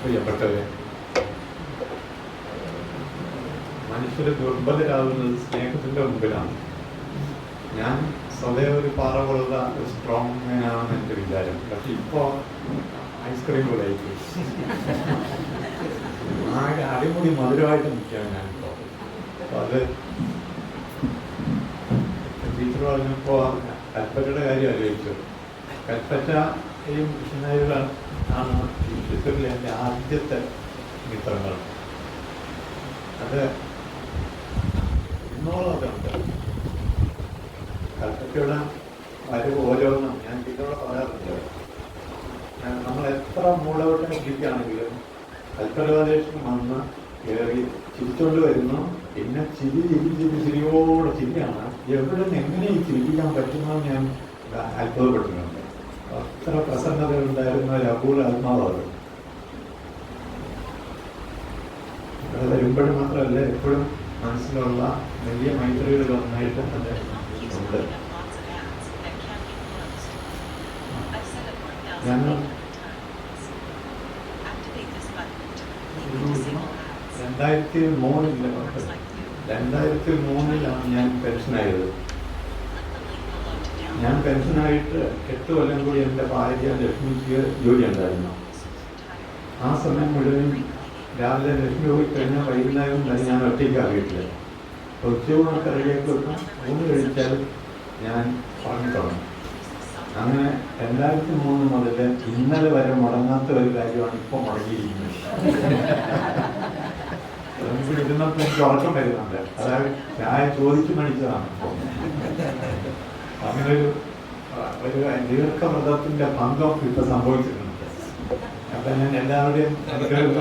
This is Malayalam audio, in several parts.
പ്രിയപ്പെട്ടവരെ, മനുഷ്യർ ദുർബലരാകുന്നത് സ്നേഹത്തിൻ്റെ മുമ്പിലാണ്. ഞാൻ സ്വതേ ഒരു പാറ പോലുള്ള ഒരു സ്ട്രോങ് മാനാണെന്ന് എൻ്റെ വിചാരം. പക്ഷെ ഇപ്പോൾ ഐസ്ക്രീം പോലെ ആയിരിക്കും. ആകെ അടിമുടി മധുരമായിട്ട് നിൽക്കുകയാണ് ഞാനിപ്പോൾ. അപ്പോൾ അത് ടീച്ചർ പറഞ്ഞപ്പോൾ കൽപ്പറ്റയുടെ കാര്യം ആലോചിച്ചു. കൽപ്പറ്റയും കൃഷ്ണനായരും ആണ് ചിത്രത്തിലെ എൻ്റെ ആദ്യത്തെ മിത്രങ്ങൾ. അത് ഇന്നോളം ഉണ്ട്. കൽപ്പറ്റയുടെ വരവ് ഓരോന്നും ഞാൻ ഇതിനോട് പറയാറുണ്ട്. നമ്മൾ എത്ര മൂളവട്ടം ഇരിക്കുകയാണെങ്കിലും കൽപ്പറ്റ പ്രദേശം വന്ന് കയറി ചിരിച്ചുകൊണ്ട് വരുന്നു. പിന്നെ ചിരിയോടെ ചിരിയാണ്. എവിടെ നിന്ന് എങ്ങനെ ഈ ചിരിക്കാൻ പറ്റുമെന്ന് ഞാൻ അത്ഭുതപ്പെട്ടിട്ടുണ്ട്. അത്ര പ്രസന്നത ഉണ്ടായിരുന്ന ഒരു അപൂർവ ആത്മാവാണ്. അത് വരുമ്പോഴും മാത്രമല്ല, എപ്പോഴും മനസ്സിലുള്ള വലിയ മൈത്രികൾ ഒന്നായിട്ട് അത് ഉണ്ട്. ഞങ്ങൾ 2003 ഞാൻ പെൻഷനായത്. ഞാൻ പെൻഷനായിട്ട് 8 കൊല്ലം കൂടി എൻ്റെ ഭാര്യ ലക്ഷ്മിക്ക് ജോലി ഉണ്ടായിരുന്നു. ആ സമയം മുഴുവൻ രാവിലെ ലക്ഷ്മി പോയി കഴിഞ്ഞാൽ വൈകുന്നേരം തന്നെ ഞാൻ ഒറ്റയ്ക്കാണ് വീട്ടിൽ. ഉച്ചയൂണൊക്കെ റെഡിയാക്കി വെക്കും. ഊണ് കഴിച്ചാൽ ഞാൻ പറഞ്ഞു തുടങ്ങും. അങ്ങനെ 2003 മുതൽ ഇന്നലെ വരെ മുടങ്ങാത്ത ഒരു കാര്യമാണ് ഇപ്പോൾ മുടങ്ങിയിരിക്കുന്നത്. നമുക്ക് ഇരുന്നപ്പോൾ എനിക്ക് ഉറക്കം വരുന്നുണ്ട്. അതായത് ചായ ചോദിച്ചു മണിച്ചതാണ് ഇപ്പോൾ. അങ്ങനെ ഒരു ദീർഘവ്രതത്തിൻ്റെ ഭംഗം ഇപ്പം സംഭവിച്ചിട്ടുണ്ട്. അപ്പം ഞാൻ എല്ലാവരുടെയും നല്ല കാര്യം.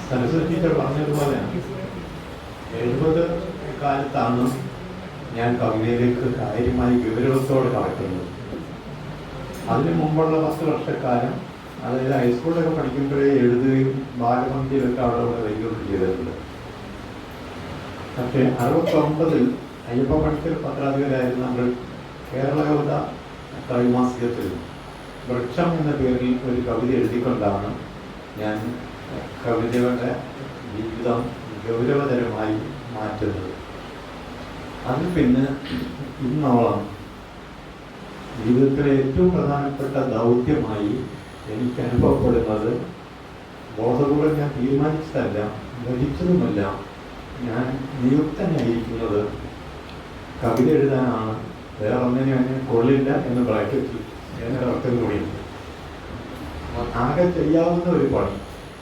സരസ്വതി ടീച്ചർ പറഞ്ഞതുപോലെ 70 കാലത്താണ് ഞാൻ കവിതയിലേക്ക് കാര്യമായി ഗൗരവത്തോടെ കടക്കുന്നത്. അതിനു മുമ്പുള്ള 10 വർഷക്കാലം, അതായത് ഹൈസ്കൂളിലൊക്കെ പഠിക്കുമ്പോഴേ എഴുതുകയും ബാലമന്ദിരമൊക്കെ അവിടെ വരികയൊക്കെ ചെയ്തിട്ടുണ്ട്. പക്ഷേ 69 അയ്യപ്പ പണിക്കർ പത്രാധിപരായിരുന്ന നമ്മൾ കേരള കവിത ത്രൈമാസികത്തിൽ വൃക്ഷം എന്ന പേരിൽ ഒരു കവിത എഴുതിക്കൊണ്ടാണ് ഞാൻ കവിതയുടെ ജീവിതം ഗൗരവതരമായി മാറ്റുന്നത്. അത് പിന്നെ ഇന്നോളം ജീവിതത്തിലെ ഏറ്റവും പ്രധാനപ്പെട്ട ദൗത്യമായി എനിക്ക് അനുഭവപ്പെടുന്നത്, ബോധപൂർവ്വം ഞാൻ തീരുമാനിച്ചതല്ല, ഭരിച്ചതുമല്ല, ഞാൻ നിയുക്തനായിരിക്കുന്നത് കവിത എഴുതാനാണ്. വേറെ ഒന്നിനും എന്നെ കൊള്ളില്ല എന്ന് ബ്രാക്കറ്റിൽ എന്നൊരു അർത്ഥം കൂടിയുണ്ട്. ആകെ ചെയ്യാവുന്ന ഒരു പണി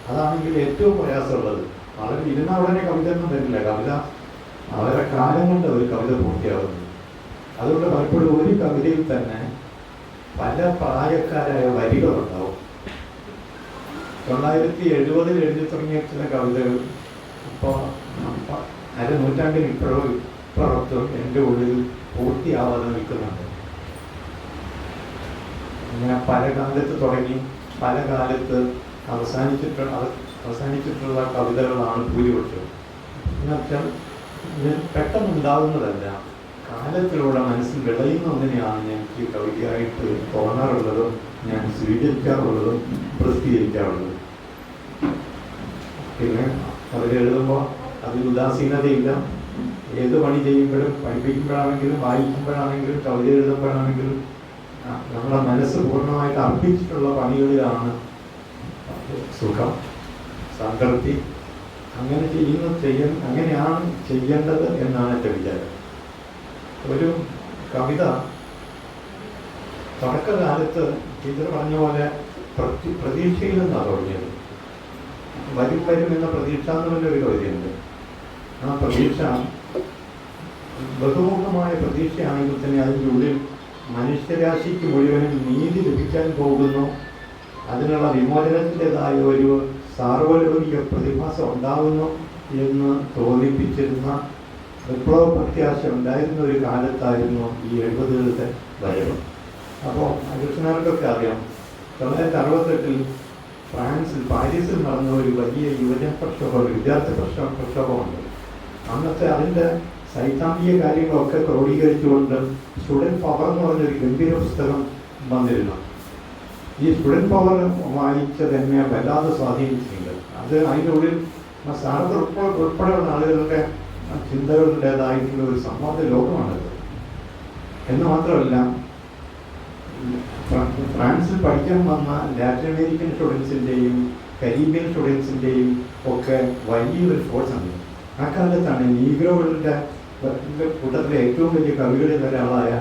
അതാണെങ്കിൽ ഏറ്റവും പ്രയാസമുള്ളത്. വളരെ ഇരുന്ന ഉടനെ കവിത ഒന്നും തരില്ല. കവിത വളരെ കാലം കൊണ്ട് ഒരു കവിത പൂർത്തിയാകുന്നു. അതുകൊണ്ട് പലപ്പോഴും ഒരു കവിതയിൽ തന്നെ പല പ്രായക്കാരായ വരികളുണ്ടാവും. 1970 എഴുതി തുടങ്ങിയ ചില കവിതകൾ ഇപ്പോൾ അരനൂറ്റാണ്ടിന് ഇപ്പുറത്തും എൻ്റെ ഉള്ളിൽ പൂർത്തിയാവാതെ നിൽക്കുന്നുണ്ട്. ഇങ്ങനെ പല കാലത്ത് തുടങ്ങി പല കാലത്ത് അവസാനിച്ചിട്ടുള്ള കവിതകളാണ് ഭൂരിപക്ഷം. എന്നുവെച്ചാൽ പെട്ടെന്നുണ്ടാകുന്നതല്ല, കാലത്തിലൂടെ മനസ്സിൽ വിളയുന്ന ഒന്നിനെയാണ് എനിക്ക് കവിതയായിട്ട് തോന്നാറുള്ളതും ഞാൻ സ്വീകരിക്കാറുള്ളതും പ്രസിദ്ധീകരിക്കാറുള്ളതും. പിന്നെ കവിത എഴുതുമ്പോൾ അതിൽ ഉദാസീനതയില്ല. ഏത് പണി ചെയ്യുമ്പോഴും, പഠിപ്പിക്കുമ്പോഴാണെങ്കിലും വായിക്കുമ്പോഴാണെങ്കിലും കവിത എഴുതുമ്പോഴാണെങ്കിലും നമ്മുടെ മനസ്സ് പൂർണ്ണമായിട്ട് അർപ്പിച്ചിട്ടുള്ള പണികളിലാണ് സുഖം, സംതൃപ്തി. അങ്ങനെയാണ് ചെയ്യേണ്ടത് എന്നാണ് എൻ്റെ വിചാരം. ഒരു കവിത തുടക്കകാലത്ത് ടീച്ചർ പറഞ്ഞ പോലെ പ്രതീക്ഷയിൽ നിന്നാണ് തുടങ്ങിയത്. വരും വരും എന്ന പ്രതീക്ഷ എന്ന് പറഞ്ഞൊരു കവിതയുണ്ട്. ആ പ്രതീക്ഷ ബഹുമുഖമായ പ്രതീക്ഷയാണെങ്കിൽ തന്നെ അതിൻ്റെ ഉള്ളിൽ മനുഷ്യരാശിക്ക് മുഴുവനും നീതി ലഭിക്കാൻ പോകുന്നു, അതിനുള്ള വിമോചനത്തിൻ്റെതായ ഒരു സാർവലൗകിക പ്രതിഭാസം ഉണ്ടാകുന്നു എന്ന് തോന്നിപ്പിച്ചിരുന്ന വിപ്ലവ പ്രത്യാശ ഉണ്ടായിരുന്ന ഒരു കാലത്തായിരുന്നു ഈ 70കളുടെ വരവ്. അപ്പോൾ കൃഷ്ണർക്കൊക്കെ അറിയാം, 1968 ഫ്രാൻസിൽ പാരീസിൽ നടന്ന ഒരു വലിയ യുവജന പ്രക്ഷോഭം, വിദ്യാർത്ഥി പ്രക്ഷോഭമുണ്ട്. അന്നത്തെ അതിൻ്റെ സൈദ്ധാന്തിക കാര്യങ്ങളൊക്കെ ക്രോഡീകരിച്ചുകൊണ്ട് സ്റ്റുഡൻറ് പവർ എന്ന് പറഞ്ഞൊരു ഗംഭീര പുസ്തകം വന്നിരുന്നു. ഈ സ്റ്റുഡൻറ് പവർ വായിച്ചത് എന്നെ വല്ലാതെ സ്വാധീനിച്ചിട്ടുണ്ട്. അത് അതിൻ്റെ ഉള്ളിൽ സാർത്തർ ഉൾപ്പെടെയുള്ള ആളുകളുടെ ചിന്തകളുടേതായിട്ടുള്ള ഒരു സംവാദ ലോകമാണത്. എന്ന് മാത്രമല്ല, ഫ്രാൻസിൽ പഠിക്കാൻ വന്ന ലാറ്റിൻ അമേരിക്കൻ സ്റ്റുഡൻസിൻ്റെയും കരീബിയൻ സ്റ്റുഡൻസിൻ്റെയും ഒക്കെ വലിയൊരു ഫോഴ്സാണ്. ആ കാലത്താണ് നീഗ്രോകളുടെ കൂട്ടത്തിലെ ഏറ്റവും വലിയ കവികളിൽ ഒരാളായ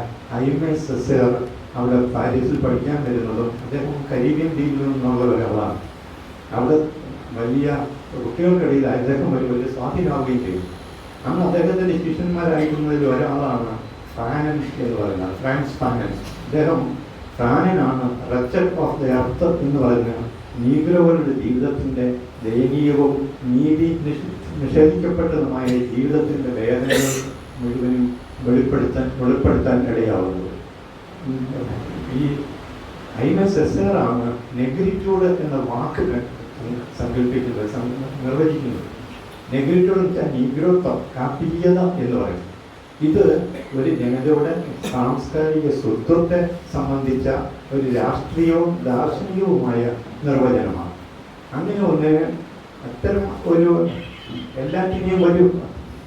ഐമേ സെസേർ അവിടെ പാരീസിൽ പഠിക്കാൻ വരുന്നതും അദ്ദേഹം കരീബിയൻ ദ്വീപിൽ നിന്നുള്ള ഒരാളാണ്. അവിടെ വലിയ കുട്ടികൾക്കിടയിൽ അദ്ദേഹം വലിയ സ്വാധീനമാവുകയും ചെയ്തു. അന്ന് അദ്ദേഹത്തിൻ്റെ ശിഷ്യന്മാരായിരുന്നതിൽ ഒരാളാണ് ഫാനൻ എന്ന് പറയുന്നത്, ഫ്രാൻസ് ഫാനൻ. അദ്ദേഹം ഫാനനാണ് റച്ചറ്റ് ഓഫ് ദ എർത്ത് എന്ന് പറയുന്ന നീഗ്രോകളുടെ ജീവിതത്തിൻ്റെ ദയനീയവും നീതി നിഷേധിക്കപ്പെട്ടതുമായ ജീവിതത്തിൻ്റെ വേദനകൾ മുഴുവനും വെളിപ്പെടുത്താൻ ഇടയാവുന്നത്. ഈ ഐമേ സെസേറാണ് നെഗ്രിറ്റ്യൂഡ് എന്ന വാക്ക് സങ്കല്പിക്കുന്നത്, നിർവചിക്കുന്നത്. നെഗ്രിറ്റ്യൂഡ് എന്ന് വെച്ചാൽ നീഗ്രോത്വം, കാപ്പീയത എന്ന് പറയും. ഇത് ഒരു ജനതയുടെ സാംസ്കാരിക സ്വത്വത്തെ സംബന്ധിച്ച ഒരു രാഷ്ട്രീയവും ദാർശനികവുമായ നിർവചനമാണ്. അങ്ങനെ ഒന്ന് അത്തരം ഒരു എല്ലാറ്റിനെയും ഒരു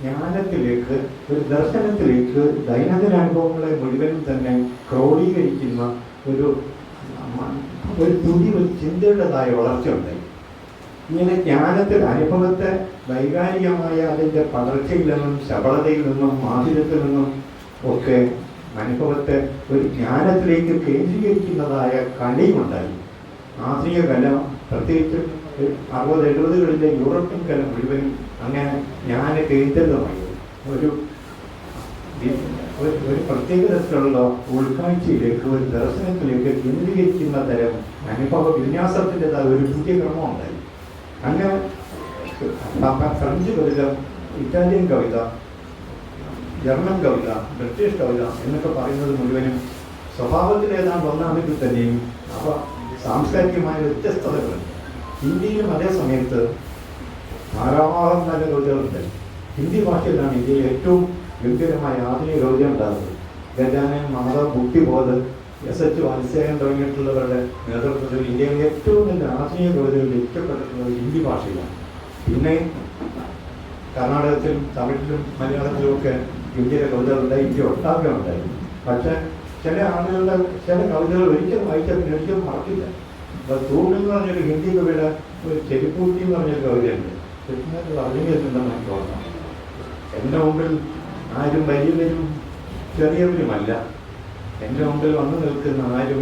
ജ്ഞാനത്തിലേക്ക്, ഒരു ദർശനത്തിലേക്ക് ദൈനംദിനാനുഭവങ്ങളെ മുഴുവനും തന്നെ ക്രോഡീകരിക്കുന്ന ഒരു ഒരു ചിന്തയുടേതായ വളർച്ച ഉണ്ടായി. ഇങ്ങനെ ജ്ഞാനത്തിൽ അനുഭവത്തെ വൈകാരികമായ അതിൻ്റെ പടർച്ചയിൽ നിന്നും ശബളതയിൽ നിന്നും മാധുര്യത്തിൽ നിന്നും ഒക്കെ അനുഭവത്തെ ഒരു ജ്ഞാനത്തിലേക്ക് കേന്ദ്രീകരിക്കുന്നതായ കലയുണ്ടായി. ആധുനിക കല, പ്രത്യേകിച്ച് 60-70കളിലെ യൂറോപ്യൻ കല മുഴുവനും അങ്ങനെ ജ്ഞാന കേന്ദ്രിതമായി ഒരു പ്രത്യേക തരത്തിലുള്ള ഉൾക്കാഴ്ചയിലേക്ക്, ഒരു ദർശനത്തിലേക്ക് കേന്ദ്രീകരിക്കുന്ന തരം അനുഭവ വിന്യാസത്തിൻ്റെതായ ഒരു പുതിയ ക്രമം ഉണ്ടായി. അങ്ങനെ ഫ്രഞ്ച് കവിത, ഇറ്റാലിയൻ കവിത, ജർമ്മൻ കവിത, ബ്രിട്ടീഷ് കവിത എന്നൊക്കെ പറയുന്നത് മുഴുവനും സ്വഭാവത്തിൽ ഏതാണ്ട് ഒന്നാണെങ്കിൽ തന്നെയും അവ സാംസ്കാരികമായ വ്യത്യസ്തതകളുണ്ട്. ഹിന്ദിയിലും അതേ സമയത്ത് ധാരാളം നല്ല കവിതകളുണ്ട്. ഹിന്ദി ഭാഷയിലാണ് ഇന്ത്യയിൽ ഏറ്റവും ഗംഭീരമായ ആധുനിക കവിത ഉണ്ടാകുന്നത്. ഗജാനൻ, മാധവ്, ബുദ്ധിബോധ്, എസ്.എച്ച്. വാത്സ്യായൻ തുടങ്ങിയിട്ടുള്ളവരുടെ നേതൃത്വത്തിൽ ഇന്ത്യയിലെ ഏറ്റവും നല്ല ആധുനിക കവിതകൾ രചിക്കപ്പെട്ടിട്ടുള്ളത് ഹിന്ദി ഭാഷയിലാണ്. പിന്നെ കർണാടകത്തിലും തമിഴിലും മലയാളത്തിലും ഒക്കെ ഗംഭീര കവിതകളുണ്ടായി, ഇന്ത്യ ഒട്ടാകെ ഉണ്ടായി. പക്ഷേ ചില ആളുകളുടെ ചില കവിതകൾ ഒരിക്കലും വായിച്ചാൽ പിന്നെ ഒരിക്കലും മറക്കില്ല. അപ്പോൾ തൂണിൽ എന്ന് പറഞ്ഞൊരു ഹിന്ദി കവിയുടെ ഒരു ചെരുപ്പൂട്ടി എന്ന് പറഞ്ഞൊരു കവിതയുണ്ട്. ചെറുപ്പം അറിഞ്ഞിട്ടുണ്ടെന്ന് എനിക്ക് ഓർമ്മ. എൻ്റെ മുമ്പിൽ ആരും വലിയവരും ചെറിയവരുമല്ല, എൻ്റെ മുമ്പിൽ വന്നു നിൽക്കുന്ന ആരും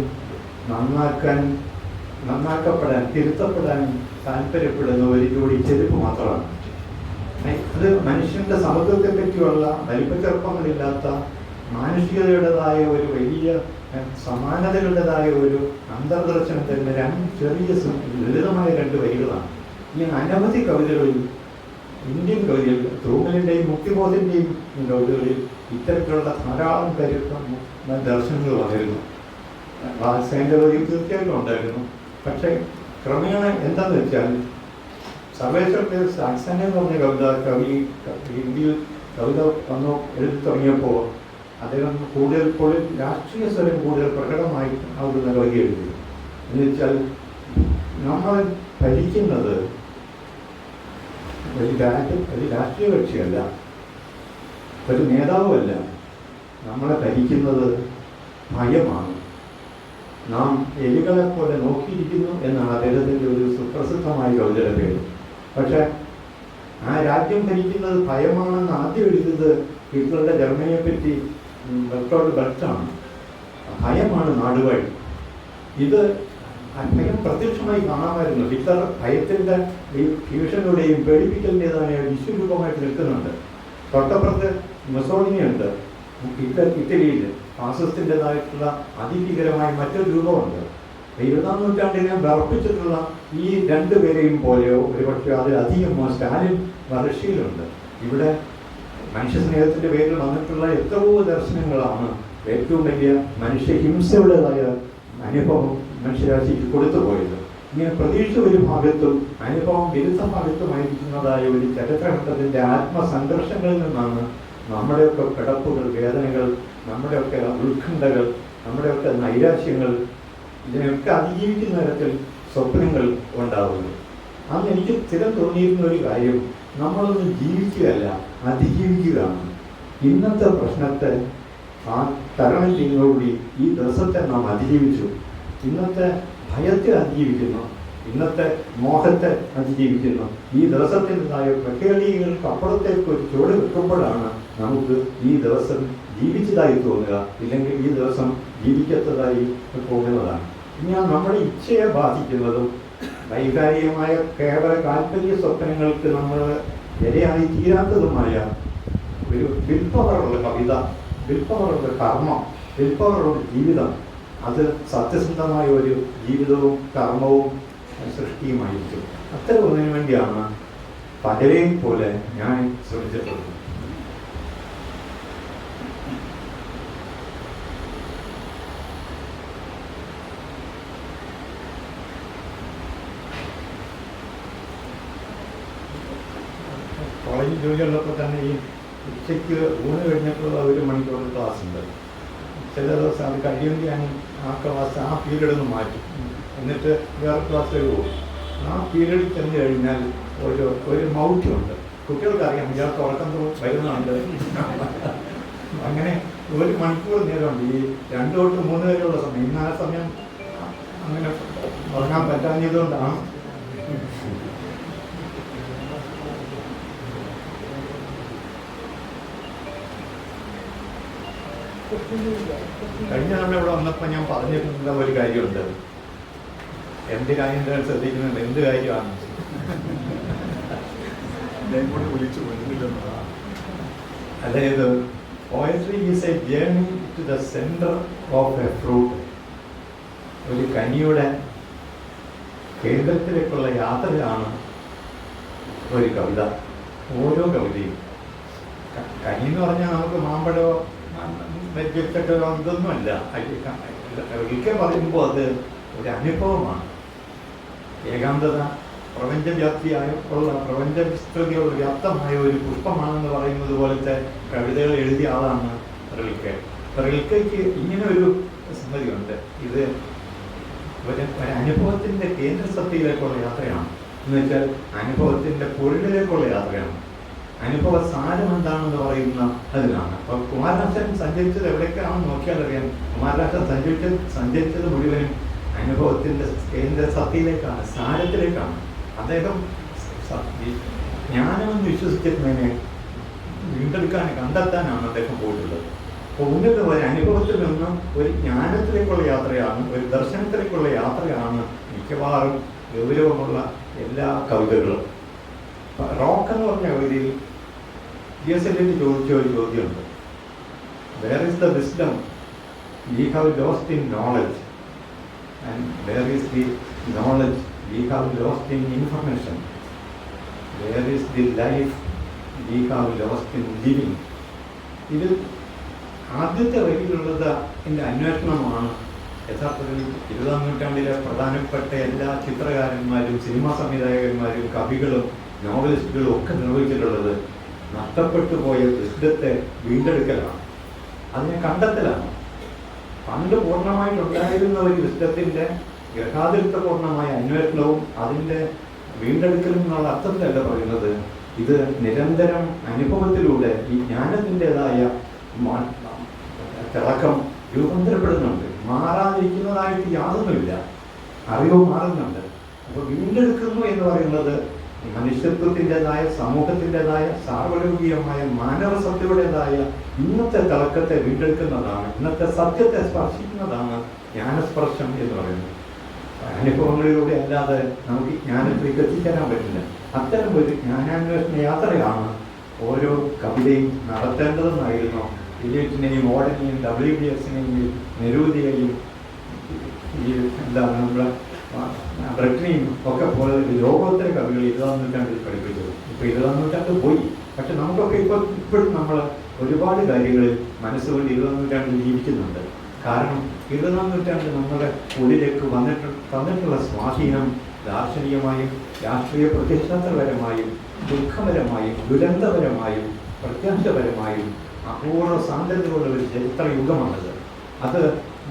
നന്നാക്കപ്പെടാൻ, തിരുത്തപ്പെടാൻ താല്പര്യപ്പെടുന്ന ഒരു ജോഡി ചെരുപ്പ് മാത്രമാണ്. അത് മനുഷ്യൻ്റെ സമത്വത്തെ പറ്റിയുള്ള വലിപ്പച്ചെറുപ്പങ്ങളില്ലാത്ത മാനുഷികതയുടേതായ ഒരു വലിയ സമാനതകളുടേതായ ഒരു അന്തർദർശനം തരുന്ന ചെറിയ ലളിതമായ 2 വരികളാണ്. ഈ അനവധി കവിതകളിൽ, ഇന്ത്യൻ കവിതയിൽ, ധ്രുവലിൻ്റെയും മുക്തിബോധൻ്റെയും കവിതകളിൽ ഇത്തരത്തിലുള്ള ധാരാളം ദർശനങ്ങൾ വന്നിരുന്നു. വാത്സ്യായൻ്റെ കവിതയിൽ തീർച്ചയായിട്ടും ഉണ്ടായിരുന്നു. പക്ഷേ ക്രമേണ എന്താണെന്ന് വെച്ചാൽ സർവേശ്വരൻ്റെ സാക്സന എന്ന് പറഞ്ഞ ഇന്ത്യയിൽ കവിത എഴുതി തുടങ്ങിയപ്പോൾ അദ്ദേഹം കൂടുതൽ രാഷ്ട്രീയ സ്വരം കൂടുതൽ പ്രകടമായി ആവുന്ന കവിത എഴുതി. എന്ന് വെച്ചാൽ നമ്മൾ ഭരിക്കുന്നത് ഒരു രാഷ്ട്രീയ കക്ഷിയല്ല, ഒരു നേതാവുമല്ല, നമ്മളെ ഭരിക്കുന്നത് ഭയമാണ്. നാം എലികളെ പോലെ നോക്കിയിരിക്കുന്നു എന്നാണ് അദ്ദേഹത്തിൻ്റെ ഒരു സുപ്രസിദ്ധമായ കവിതയുടെ പേര്. പക്ഷെ ആ രാജ്യം ഭരിക്കുന്നത് ഭയമാണെന്ന് ആദ്യം എഴുതിയത് ഹിറ്റ്ലറുടെ ജർമ്മനിയെ പറ്റി ബെർട്ടോൾഡ് ബ്രെക്റ്റാണ്. ഭയമാണ് നാടുവാഴി. ഇത് ഭയം പ്രത്യക്ഷമായി കാണാമായിരുന്നു. ഹിറ്റ്ലർ ഭയത്തിൻ്റെ ഈ ഫ്യൂഷനുടെയും പേടിപ്പിക്കലിൻ്റെതായ വിശ്വരൂപമായിട്ട് നിൽക്കുന്നുണ്ട്. തൊട്ടപ്പുറത്ത് മുസോളിനി ഉണ്ട്. ഇറ്റലിയിൽ ഫാസിസ്റ്റിൻ്റെതായിട്ടുള്ള അതിഭീകരമായ മറ്റൊരു രൂപമുണ്ട്. 20-ാം നൂറ്റാണ്ടിനെ വിറപ്പിച്ചിട്ടുള്ള ഈ രണ്ടുപേരെയും പോലെയോ ഒരുപക്ഷെ അതിലധികമോ സ്റ്റാലിൻ റഷ്യയിലുണ്ട്. ഇവിടെ മനുഷ്യസ്നേഹത്തിൻ്റെ പേരിൽ വന്നിട്ടുള്ള എത്രയോ ദർശനങ്ങളാണ് ഏറ്റവും വലിയ മനുഷ്യഹിംസയുടേതായ അനുഭവം മനുഷ്യരാശിക്ക് കൊടുത്തു പോയത്. ഇങ്ങനെ പ്രതീക്ഷ ഒരു ഭാഗത്തും അനുഭവം വിരുദ്ധ ഭാഗത്തുമായിരിക്കുന്നതായ ഒരു ചരിത്രഘട്ടത്തിൻ്റെ ആത്മസംഘർഷങ്ങളിൽ നിന്നാണ് നമ്മുടെയൊക്കെ കിടപ്പുകൾ, വേദനകൾ, നമ്മുടെയൊക്കെ ഉത്കണ്ഠകൾ, നമ്മുടെയൊക്കെ നൈരാശ്യങ്ങൾ, ഇതിനെയൊക്കെ അതിജീവിക്കുന്ന തരത്തിൽ സ്വപ്നങ്ങൾ ഉണ്ടാവുന്നു. അന്ന് എനിക്ക് സ്ഥിരം തോന്നിയിരുന്ന ഒരു കാര്യം, നമ്മളൊന്നും ജീവിക്കുകയല്ല, അതിജീവിക്കുകയാണ്. ഇന്നത്തെ പ്രശ്നത്തെ ആ തരണം ചെയ്യുന്നതോടുകൂടി ഈ ദിവസത്തെ നാം അതിജീവിച്ചു. ഇന്നത്തെ ഭയത്തെ അതിജീവിക്കുന്നു, ഇന്നത്തെ മോഹത്തെ അതിജീവിക്കുന്നു. ഈ ദിവസത്തിൻ്റെതായ പ്രഖ്യാപികൾക്ക് അപ്പുറത്തേക്ക് ഒരു ചുവട് വെക്കുമ്പോഴാണ് നമുക്ക് ഈ ദിവസം ജീവിച്ചതായി തോന്നുക, ഇല്ലെങ്കിൽ ഈ ദിവസം ജീവിക്കാത്തതായി പോകുന്നതാണ്. ഇനി നമ്മുടെ ഇച്ഛയെ ബാധിക്കുന്നതും വൈകാരികമായ കേവല താല്പര്യ സ്വപ്നങ്ങൾക്ക് നമ്മൾ ഇരയായി തീരാത്തതുമായ ഒരു വിൽപ്പവറുള്ള കവിത, വിൽപ്പവറുള്ള കർമ്മം, വിൽപ്പവറുള്ള ജീവിതം, അത് സത്യസന്ധമായ ഒരു ജീവിതവും കർമ്മവും സൃഷ്ടിയുമായിരിക്കും. അത്തരം ഒന്നിനു വേണ്ടിയാണ് പലരെയും പോലെ ഞാൻ ശ്രമിച്ചിട്ടുള്ളത്. കോളേജിൽ ജോലിയുള്ളപ്പോൾ തന്നെ ഈ ഉച്ചയ്ക്ക് ഊണ് കഴിഞ്ഞപ്പോൾ 1 മണിക്കൂർ ക്ലാസ് ഉണ്ട്. ചില ദിവസം അത് കഴിയുമെങ്കിൽ ഞാൻ ആ ക്ലാസ് ആ പീരീഡ് മാറ്റും, എന്നിട്ട് വേറെ ക്ലാസ്സിലേക്ക് പോകും. ആ പീരീഡിൽ ചെന്ന് കഴിഞ്ഞാൽ ഒരു മൗഢ്യമുണ്ട്. കുട്ടികൾക്കറിയാം ഇയാൾക്ക് ഉറക്കം വരുന്നുണ്ട്. അങ്ങനെ 1 മണിക്കൂർ നേരമുണ്ട് ഈ 2 തൊട്ട് 3 വരെയുള്ള സമയം. ഇന്ന് ആ സമയം അങ്ങനെ ഉറങ്ങാൻ പറ്റാഞ്ഞതുകൊണ്ടാണ്. കഴിഞ്ഞ തവണ ഇവിടെ വന്നപ്പോൾ ഞാൻ പറഞ്ഞിട്ടുള്ള ഒരു കാര്യമുണ്ട്. എന്തിനായി ശ്രദ്ധിക്കുന്നുണ്ട്, എന്ത് കാര്യമാണ് അതായത് poetry is a journey to the centre of a fruit. ഒരു കനിയുടെ കേന്ദ്രത്തിലേക്കുള്ള യാത്രയാണ് ഒരു കവിത. ഓരോ കവിതയും കനി എന്ന് പറഞ്ഞാൽ നമുക്ക് മാമ്പഴോ വ്യക്തികളോ ഇതൊന്നുമല്ല. ഒരിക്കൽ പറയുമ്പോൾ അത് ഒരു അനുഭവമാണ്. ഏകാന്തത പ്രപഞ്ചവ്യാപ്തിയായ പ്രപഞ്ച വിസ്തൃതിയുള്ള വ്യാപ്തമായ ഒരു പുഷ്പമാണെന്ന് പറയുന്നത് പോലത്തെ കവിതകൾ എഴുതിയ ആളാണ് റിൽക്കെ. റിൽക്കയ്ക്ക് ഇങ്ങനെ ഒരു സംഗതിയുണ്ട്. ഇത് ഒരു അനുഭവത്തിൻ്റെ കേന്ദ്രസത്തയിലേക്കുള്ള യാത്രയാണ്. എന്ന് വെച്ചാൽ അനുഭവത്തിൻ്റെ പൊരുളിലേക്കുള്ള യാത്രയാണ്. അനുഭവ സാരം എന്താണെന്ന് പറയുന്ന അതിലാണ്. അപ്പോൾ കുമാരനാശൻ സഞ്ചരിച്ചത് എവിടേക്കാണെന്ന് നോക്കിയാൽ അറിയാം. കുമാരനാശൻ സഞ്ചരിച്ചത് മുഴുവനും അനുഭവത്തിൻ്റെ കേന്ദ്ര സത്തയിലേക്കാണ്, സാരത്തിലേക്കാണ്. അദ്ദേഹം ജ്ഞാനമെന്ന് വിശ്വസിച്ചിരുന്നതിനെ വീണ്ടെടുക്കാൻ, കണ്ടെത്താനാണ് അദ്ദേഹം പോയിട്ടുള്ളത്. അപ്പോൾ ഉന്നത ഒരു അനുഭവത്തിൽ നിന്ന് ഒരു ജ്ഞാനത്തിലേക്കുള്ള യാത്രയാണ്, ഒരു ദർശനത്തിലേക്കുള്ള യാത്രയാണ് മിക്കവാറും ഗൗരവമുള്ള എല്ലാ കവിതകളും. റോക്ക് എന്ന് പറഞ്ഞ കവിതയിൽ DSLT ചോദിച്ച ഒരു ചോദ്യമുണ്ട്. Where is the wisdom we have lost in knowledge and where is the knowledge we have lost in information, where is the life we have lost in living. ഇത് ആദ്യത്തെ വരിയിലുള്ളത് എൻ്റെ അന്വേഷണമാണ്. യഥാർത്ഥത്തിൽ 20-ാം നൂറ്റാണ്ടിലെ പ്രധാനപ്പെട്ട എല്ലാ ചിത്രകാരന്മാരും സിനിമാ സംവിധായകന്മാരും കവികളും നോവലിസ്റ്റുകളും ഒക്കെ നിർവഹിച്ചിട്ടുള്ളത് നഷ്ടപ്പെട്ടു പോയ വിസ്ഡത്തെ വീണ്ടെടുക്കലാണ്, അതിനെ കണ്ടെത്തലാണ്. പണ്ട് പൂർണ്ണമായിട്ടുണ്ടായിരുന്ന ഒരു വിസ്ഡത്തിൻ്റെ ഗ്രഹാതിരിത്വപൂർണമായ അന്വേഷണവും അതിൻ്റെ വീണ്ടെടുക്കലും എന്നുള്ള അർത്ഥത്തിലല്ല പറയുന്നത്. ഇത് നിരന്തരം അനുഭവത്തിലൂടെ ഈ ജ്ഞാനത്തിൻ്റെതായ തിളക്കം രൂപാന്തരപ്പെടുന്നുണ്ട്. മാറാതിരിക്കുന്നതായിട്ട് യാതൊന്നുമില്ല, അറിവ് മാറുന്നുണ്ട്. അപ്പോൾ വീണ്ടെടുക്കുന്നു എന്ന് പറയുന്നത് മനുഷ്യത്വത്തിൻ്റെതായ, സമൂഹത്തിൻ്റെതായ, സാർവലൗകികമായ മാനവസത്തയുടേതായ ഇന്നത്തെ തിളക്കത്തെ വീണ്ടെടുക്കുന്നതാണ്, ഇന്നത്തെ സത്യത്തെ സ്പർശിക്കുന്നതാണ് ജ്ഞാനസ്പർശം എന്ന് പറയുന്നത്. അനുഭവങ്ങളിലൂടെ അല്ലാതെ നമുക്ക് ജ്ഞാനത്തിലേക്ക് എത്തിച്ചേരാൻ പറ്റില്ല. അത്തരം ഒരു ജ്ഞാനാന്വേഷണ യാത്രയാണ് ഓരോ കവിതയും നടത്തേണ്ടതെന്നായിരുന്നു ഇലിയറ്റിനെയും ഓഡനെയും WBSനെയും നെരൂദിയെയും ഈ എന്താണ് നമ്മുടെ ബ്രിട്ടനെയും ഒക്കെ പോലെ ലോകോത്തര കവികൾ 20-ാം നൂറ്റാണ്ടിൽ പഠിപ്പിച്ചത്. ഇപ്പോൾ 20-ാം നൂറ്റാണ്ട് പോയി, പക്ഷെ നമുക്കൊക്കെ ഇപ്പോഴും നമ്മൾ ഒരുപാട് കാര്യങ്ങളിൽ മനസ്സുകൊണ്ട് 20-ാം നൂറ്റാണ്ടിൽ ജീവിക്കുന്നുണ്ട്. കാരണം 20-ാം നൂറ്റാണ്ട് നമ്മുടെ ഉള്ളിലേക്ക് തന്നിട്ടുള്ള സ്വാധീനം ദാർശനികമായും രാഷ്ട്രീയ പ്രത്യയശാസ്ത്രപരമായും ദുഃഖപരമായും ദുരന്തപരമായും പ്രത്യാശപരമായും അപൂർവ സാന്ദ്രതയുള്ള ഒരു ചരിത്ര യുഗമാണത്. അത്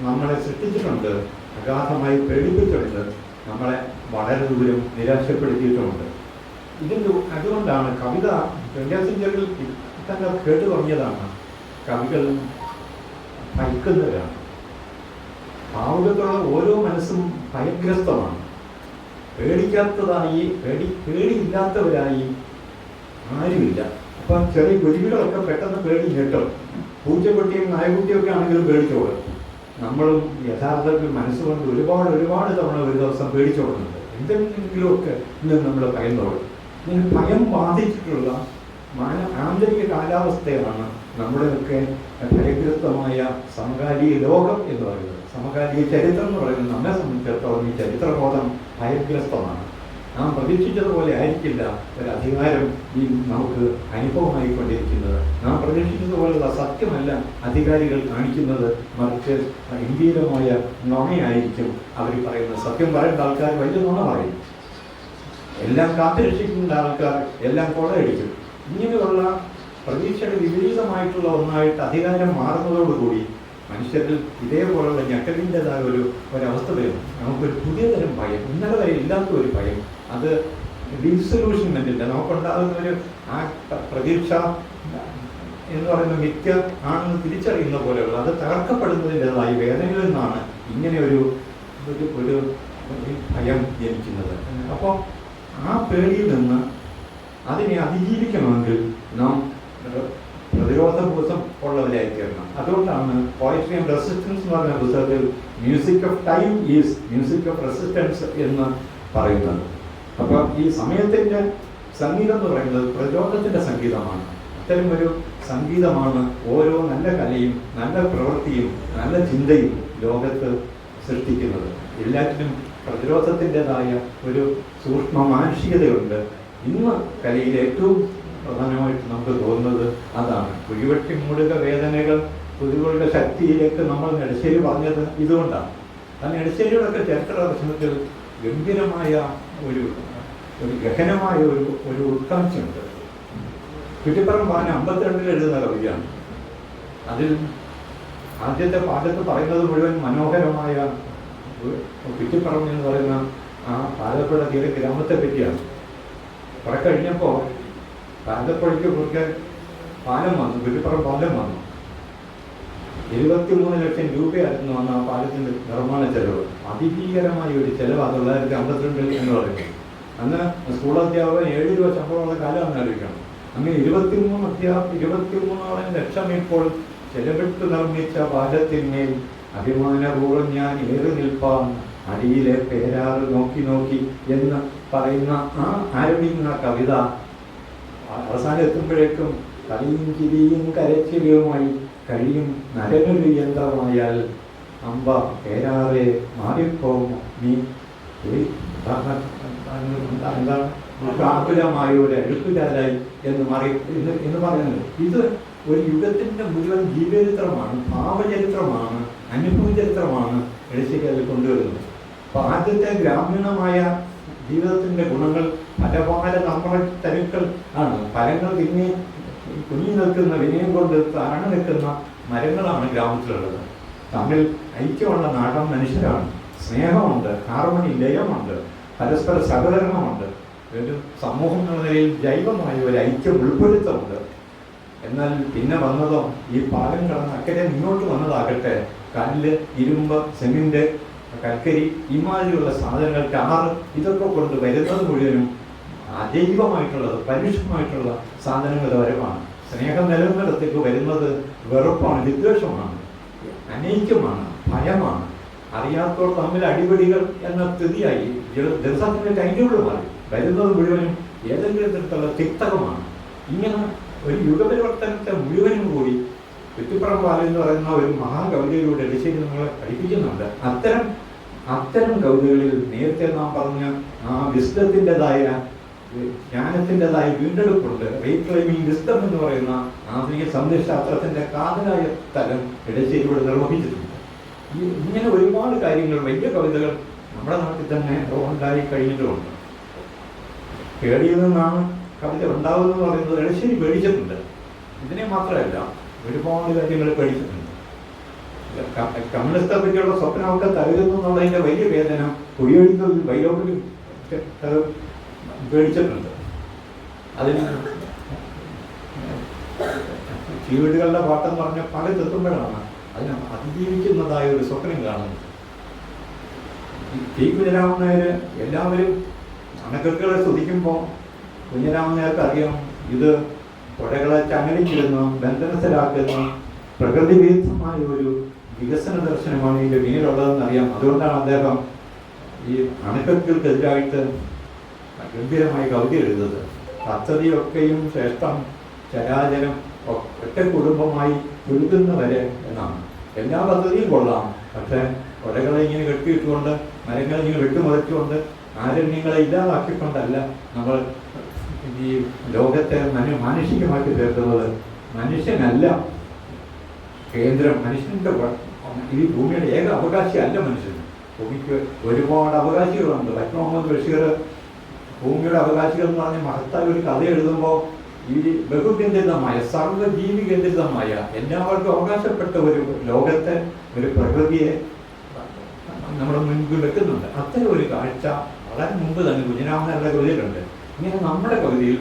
നമ്മളെ സൃഷ്ടിച്ചിട്ടുണ്ട്, അഗാധമായി പേടിപ്പിച്ചിട്ടുണ്ട്, നമ്മളെ വളരെ ദൂരം നിരാശപ്പെടുത്തിയിട്ടുമുണ്ട്. അതുകൊണ്ടാണ് കവിത 20ാം സെഞ്ചുറിയിൽ തന്നെ കേട്ടു തുടങ്ങിയതാണ്. കവികൾ ഭയക്കുന്നവരാണ്. ഭാവുകത്തുള്ള ഓരോ മനസ്സും ഭയഗ്രസ്തമാണ്. പേടിയില്ലാത്തവരായി ആരുമില്ല. അപ്പം ചെറിയ കുരുവികളൊക്കെ പെട്ടെന്ന് പേടി ഞെട്ടും. പൂച്ചക്കുട്ടിയും നായക്കുട്ടിയും ഒക്കെ ആണെങ്കിലും പേടിച്ചോടും. നമ്മളും യഥാർത്ഥത്തിൽ മനസ്സുകൊണ്ട് ഒരുപാട് തവണ ഒരു ദിവസം പേടിച്ചോടുന്നുണ്ട്. എന്തെങ്കിലുമൊക്കെ ഇന്ന് നമ്മൾ ഭയന്നോടും. ഇങ്ങനെ ഭയം ബാധിച്ചിട്ടുള്ള ആന്തരിക കാലാവസ്ഥയാണ് നമ്മുടെയൊക്കെ ഭയഗ്രസ്തമായ സമകാലിക ലോകം എന്ന് പറയുന്നത്. സമകാലിക ചരിത്രം എന്ന് പറയുന്നത് നമ്മെ സംബന്ധിച്ചിടത്തോളം ഈ ചരിത്രബോധം ഭയഗ്രസ്തമാണ്. നാം പ്രതീക്ഷിച്ചതുപോലെ ആയിരിക്കില്ല ഒരു അധികാരം ഈ നമുക്ക് അനുഭവമായിക്കൊണ്ടിരിക്കുന്നത്. നാം പ്രതീക്ഷിച്ചതുപോലുള്ള സത്യമല്ല അധികാരികൾ കാണിക്കുന്നത്, മറിച്ച് ഗംഭീരമായ നുണയായിരിക്കും അവർ പറയുന്നത്. സത്യം പറയേണ്ട ആൾക്കാർ വലിയ നുണ പറയും, എല്ലാം കാത്തുരക്ഷിക്കുന്ന ആൾക്കാർ എല്ലാം കൊള്ളയടിക്കും. ഇങ്ങനെയുള്ള പ്രതീക്ഷയുടെ വിപരീതമായിട്ടുള്ള ഒന്നായിട്ട് അധികാരം മാറുന്നതോടുകൂടി മനുഷ്യരിൽ ഇതേപോലുള്ള ഞെട്ടലിൻ്റെതായ ഒരവസ്ഥ വരും. നമുക്കൊരു പുതിയ തരം ഭയം, ഇന്നലെ വരെ ഇല്ലാത്ത ഒരു ഭയം. അത് ഡിസൊല്യൂഷൻമെൻറ്റിൻ്റെ നമുക്കുണ്ടാകുന്ന ആ പ്രതീക്ഷ എന്ന് പറയുന്ന മിഥ്യ ആണെന്ന് തിരിച്ചറിയുന്ന പോലെയുള്ള അത് തകർക്കപ്പെടുന്നതിൻ്റെതായ വേദനയിൽ നിന്നാണ് ഇങ്ങനെ ഒരു ഭയം ജനിക്കുന്നത്. അപ്പോൾ ആ പേടിയിൽ നിന്ന് അതിനെ അതിജീവിക്കണമെങ്കിൽ നാം പ്രതിരോധബോധം ഉള്ളവരായി തീരണം. അതുകൊണ്ടാണ് പോയട്രി ആൻഡ് റെസിസ്റ്റൻസ് എന്ന് പറഞ്ഞ പുസ്തകത്തിൽ music of time is music of resistance എന്ന് പറയുന്നത്. അപ്പോൾ ഈ സമയത്തിൻ്റെ സംഗീതം എന്ന് പറയുന്നത് പ്രതിരോധത്തിൻ്റെ സംഗീതമാണ്. അത്തരം ഒരു സംഗീതമാണ് ഓരോ നല്ല കലയും നല്ല പ്രവൃത്തിയും നല്ല ചിന്തയും ലോകത്ത് സൃഷ്ടിക്കുന്നത്. എല്ലാറ്റിനും പ്രതിരോധത്തിൻ്റെതായ ഒരു സൂക്ഷ്മ മാനുഷികതയുണ്ട്. ഇന്ന് കലയിൽ ഏറ്റവും പ്രധാനമായിട്ട് നമുക്ക് തോന്നുന്നത് അതാണ്. കുഴിവെട്ടി മൂടുക വേദനകൾ കുതികളുടെ ശക്തിയിലേക്ക് നമ്മൾ നെടുശ്ശേരി പറഞ്ഞത് ഇതുകൊണ്ടാണ്. കാരണം നെടുശ്ശേരിയോടൊക്കെ ചരിത്ര ദർശനത്തിൽ ഗംഭീരമായ ഒരു ഗഹനമായ ഒരു ഉത്കാംക്ഷയുണ്ട്. കുറ്റിപ്പുറം പാന 52 എഴുതുന്ന കവിതയാണ്. അതിൽ ആദ്യത്തെ പാഠത്ത് പറയുന്നത് മുഴുവൻ മനോഹരമായ കുറ്റിപ്പുറം എന്ന് പറയുന്ന ആ പാലപ്പുഴ തീരെ ഗ്രാമത്തെ പറ്റിയാണ്. കുറെ കഴിഞ്ഞപ്പോൾ ഭാരതപ്പുഴയ്ക്ക് കുറുക്കെ പാലം വന്നു, കുറ്റിപ്പുറം പാലം വന്നു. 23 ലക്ഷം രൂപയായിരുന്നു അന്ന് ആ പാലത്തിൻ്റെ നിർമ്മാണ ചെലവ്. അതിഭീകരമായ ഒരു ചെലവ് 1952 എന്ന് പറയുന്നത്. അന്ന് സ്കൂൾ അധ്യാപകൻ 7 രൂപ ശമ്പളമുള്ള കാലമാണ് ആലോചിക്കണം. അങ്ങനെ 23 ലക്ഷം ഇപ്പോൾ ചെലവിട്ട് നിർമ്മിച്ച പാലത്തിന്മേൽ അഭിമാനപൂർവ്വം ഞാൻ ഏറി നിൽപ്പാൻ അടിയിലെ പേരാറ് നോക്കി എന്ന് പറയുന്ന ആ ആരംഭിക്കുന്ന കവിത അവസാനം എത്തുമ്പോഴേക്കും കളിയും ചിരിയും കരച്ചിലുമായി കഴിയും നരനൊരു യന്ത്രമായാൽ അമ്പ പേരാറെ മാറിപ്പോകും നീ എന്താണ് കാകുലമായ ഒരു അഴുക്കുചാലായി എന്ന് പറയുന്നത്. ഇത് ഒരു യുഗത്തിൻ്റെ മുഴുവൻ ജീവചരിത്രമാണ്, ഭാവചരിത്രമാണ്, അനുഭവ ചരിത്രമാണ് എഴുശ്ശേരി അതിൽ കൊണ്ടുവരുന്നത്. അപ്പോൾ ആദ്യത്തെ ഗ്രാമീണമായ ജീവിതത്തിൻ്റെ ഗുണങ്ങൾ പല നമ്മുടെ തരുക്കൾ ആണ്. ഫലങ്ങൾ പിന്നെ കുഞ്ഞി നിൽക്കുന്ന വിനയം കൊണ്ട് താണു നിൽക്കുന്ന മരങ്ങളാണ് ഗ്രാമത്തിലുള്ളത്. തമ്മിൽ ഐക്യമുള്ള നാടൻ മനുഷ്യരാണ്. സ്നേഹമുണ്ട്, ഹാർമണി, ലയമുണ്ട്, പരസ്പര സഹകരണമുണ്ട്. ഒരു സമൂഹം എന്ന നിലയിൽ ജൈവമായ ഒരു ഐക്യം ഉൾപ്പെടുത്തുന്നുണ്ട്. എന്നാൽ പിന്നെ വന്നതോ ഈ പാലം കടന്ന് അക്കരെ മുന്നോട്ട് വന്നതാകട്ടെ കല്ല്, ഇരുമ്പ്, സിമെന്റ്, കൽക്കരി, ഇമാതിരിയുള്ള സാധനങ്ങൾ, ടാറ്, ഇതൊക്കെ കൊണ്ട് വരുന്നത് മുഴുവനും അജൈവമായിട്ടുള്ളത്, പരുഷമായിട്ടുള്ള സാധനങ്ങളുടെ വരവാണ്. സ്നേഹം നിലനിന്നിടത്തേക്ക് വരുന്നത് വെറുപ്പാണ്, വിദ്വേഷമാണ്, അനൈക്യമാണ്, ഭയമാണ്. അറിയാത്തവർ തമ്മിൽ അടിപിടികൾ എന്ന സ്ഥിതിയായി. ദിവസത്തിൻ്റെ ടൈം ടേബിൾ മാറി. വരുന്നത് മുഴുവനും ഏതെങ്കിലും തരത്തിലുള്ള തിക്തകമാണ്. ഇങ്ങനെ ഒരു യുഗപരിവർത്തനത്തെ മുഴുവനും കൂടി കുറ്റിപ്പുറംപാല എന്ന് പറയുന്ന ഒരു മഹാകവിതയിലൂടെ എഴുതി നമ്മളെ പഠിപ്പിക്കുന്നുണ്ട്. അത്തരം കവിതകളിൽ നേരത്തെ നാം പറഞ്ഞ ആ വിസ്ഡത്തിൻ്റെതായ ജ്ഞാനത്തിൻ്റെതായ വീണ്ടെടുപ്പുണ്ട്. റീക്ലൈമിങ് വിസ്ഡം എന്ന് പറയുന്ന ആധുനിക സന്ദേശാസ്ത്രത്തിൻ്റെ കാതലായ തലം ഇടശ്ശേരിയോട് നിർവഹിച്ചിട്ടുണ്ട്. ഇങ്ങനെ ഒരുപാട് കാര്യങ്ങൾ, വലിയ കവിതകൾ നമ്മുടെ നാട്ടിൽ തന്നെ ഉണ്ടായി കഴിഞ്ഞിട്ടുമുണ്ട്. കേടിയിൽ നിന്നാണ് കവിത ഉണ്ടാകുന്നതെന്ന് പറയുന്നത് ഇടശ്ശേരി പേടിച്ചിട്ടുണ്ട്. ഇതിനെ മാത്രമല്ല, ഒരുപാട് കാര്യങ്ങൾ പേടിച്ചിട്ടുണ്ട്. കമ്മ്യൂണിസ്റ്റെ പറ്റിയുള്ള സ്വപ്നമൊക്കെ തകരുന്നു എന്നുള്ളതിൻ്റെ വലിയ വേദന കുടിയൊഴിക്കൽ വൈലോപ്പിൽ പേടിച്ചിട്ടുണ്ട്. അതിന് ചീവീടുകളുടെ പാട്ടെന്ന് പറഞ്ഞ പല എത്തുമ്പോഴാണ് അതിനെ അതിജീവിക്കുന്നതായ ഒരു സ്വപ്നം കാണുന്നത്. ടി കുഞ്ഞിരാമൻ നായർ എല്ലാവരും അണക്കെട്ടുകളെ സ്തുതിക്കുമ്പോൾ കുഞ്ഞിരാമൻ നായർക്ക് അറിയാം ഇത് പുഴകളെ ചങ്ങലിച്ചിരുന്ന ബന്ധനത്തിലാക്കുന്ന പ്രകൃതി വിരുദ്ധമായ ഒരു വികസന ദർശനമാണ് ഇതിൻ്റെ പിന്നിലുള്ളതെന്ന് അറിയാം. അതുകൊണ്ടാണ് അദ്ദേഹം ഈ അണക്കെട്ടുകൾക്കെതിരായിട്ട് ഗംഭീരമായി കവിത എഴുതുന്നത്. പദ്ധതിയൊക്കെയും ശ്രേഷ്ഠം ചരാചരം ഒറ്റ കുടുംബമായി ചുരുക്കുന്നവരെ എന്നാണ്. എല്ലാ പദ്ധതിയും കൊള്ളാം, പക്ഷേ പുഴകളെ ഇങ്ങനെ കെട്ടിയിട്ടുകൊണ്ട് മരങ്ങളെ ഇങ്ങനെ വെട്ടിമുറിച്ചുകൊണ്ട് ആരണ്യങ്ങളെ ഇല്ലാതാക്കിക്കൊണ്ടല്ല നമ്മൾ ഈ ലോകത്തെ മാനുഷികമാക്കി തീർക്കുന്നത്. മനുഷ്യനല്ല കേന്ദ്രം, മനുഷ്യൻ്റെ ഈ ഭൂമിയുടെ ഏക അവകാശിയല്ല മനുഷ്യൻ. ഭൂമിക്ക് ഒരുപാട് അവകാശികളുണ്ട്. ലക്നോ മുഹമ്മദ് ബഷീർ ഭൂമിയുടെ അവകാശികൾ എന്ന് പറഞ്ഞ് മഹത്തായ ഒരു കഥ എഴുതുമ്പോൾ ഈ ബഹുകേന്ദ്രിതമായ സർവ്വജീവി കേന്ദ്രിതമായ എല്ലാവർക്കും അവകാശപ്പെട്ട ഒരു ലോകത്തെ, ഒരു പ്രകൃതിയെ നമ്മുടെ മുൻപിൽ വെക്കുന്നുണ്ട്. അത്തരം ഒരു കാഴ്ച വളരെ മുമ്പ് തന്നെ കുഞ്ഞിരാമനാരുടെ കവിതയിലുണ്ട്. ഇങ്ങനെ നമ്മുടെ കവിതയിൽ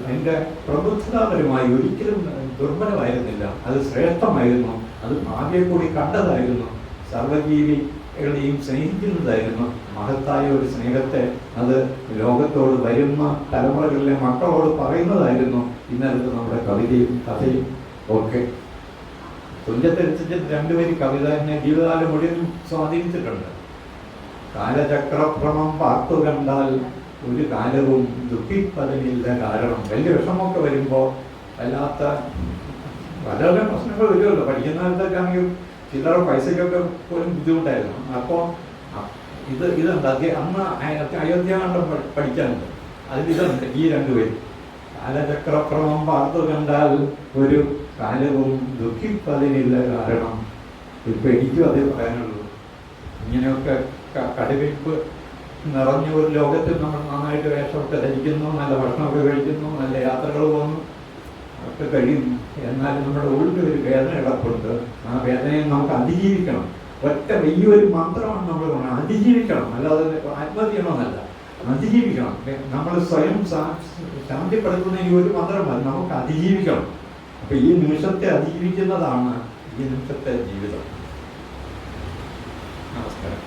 അതിൻ്റെ പ്രബുദ്ധതാപരമായി ഒരിക്കലും ദുർബലമായിരുന്നില്ല. അത് ശ്രേഷ്ഠമായിരുന്നു, അത് ഭാവിയെ കൂടി കണ്ടതായിരുന്നു, സർവ്വജീവികളെയും സ്നേഹിക്കുന്നതായിരുന്നു. മഹത്തായ ഒരു സ്നേഹത്തെ അത് ലോകത്തോട് വരുന്ന തലമുറകളിലെ മക്കളോട് പറയുന്നതായിരുന്നു ഇന്നലത്തെ നമ്മുടെ കവിതയും കഥയും ഒക്കെ. തുഞ്ചത്തെഴുത്തച്ഛൻ രണ്ടുപേര് കവിത എന്നെ ജീവിതകാലം മുഴുവൻ സ്വാധീനിച്ചിട്ടുണ്ട്. കാലചക്രഭ്രമം പാർത്തു കണ്ടാൽ ഒരു കാലവും ദുഃഖിപ്പതിനില്ല കാരണം. വലിയ വിഷമമൊക്കെ വരുമ്പോൾ വല്ലാത്ത വളരെ പ്രശ്നങ്ങൾ വരുമല്ലോ. പഠിക്കുന്ന കാലത്തൊക്കെ ആണെങ്കിൽ ചില്ലറ പൈസയ്ക്കൊക്കെ പോലും ബുദ്ധിമുട്ടായിരുന്നു. അപ്പോൾ ഇതുണ്ട്. അന്ന് അയോധ്യാകാന്ഡം പഠിക്കാനുണ്ട്. അതിലിതുണ്ട്. ഈ രണ്ടുപേരും കാലചക്രഭ്രമം പാർത്തു കണ്ടാൽ ഒരു കാലവും ദുഃഖിപ്പതിനില്ല കാരണം. ഇപ്പം എനിക്കും അതേ പറയാനുള്ളൂ. ഇങ്ങനെയൊക്കെ കടുവയ്പ്പ് നിറഞ്ഞ ഒരു ലോകത്തിൽ നമ്മൾ നന്നായിട്ട് വേഷമൊക്കെ ധരിക്കുന്നു, നല്ല ഭക്ഷണമൊക്കെ കഴിക്കുന്നു, നല്ല യാത്രകൾ പോകുന്നു ഒക്കെ കഴിയുന്നു. എന്നാലും നമ്മുടെ ഉള്ളിൽ ഒരു വേദന കിടപ്പുണ്ട്. ആ വേദനയെ നമുക്ക് അതിജീവിക്കണം. ഒറ്റ വലിയൊരു മന്ത്രമാണ് നമ്മൾ പറയുന്നത്, അതിജീവിക്കണം. അല്ലാതെ ആത്മഹത്യ ചെയ്യണമെന്നല്ല, അതിജീവിക്കണം. നമ്മൾ സ്വയം ശാന്തിപ്പെടുത്തുന്ന ഈ ഒരു മന്ത്രമല്ല, നമുക്ക് അതിജീവിക്കണം. അപ്പം ഈ നിമിഷത്തെ അതിജീവിക്കുന്നതാണ് ഈ നിമിഷത്തെ ജീവിതം. നമസ്കാരം.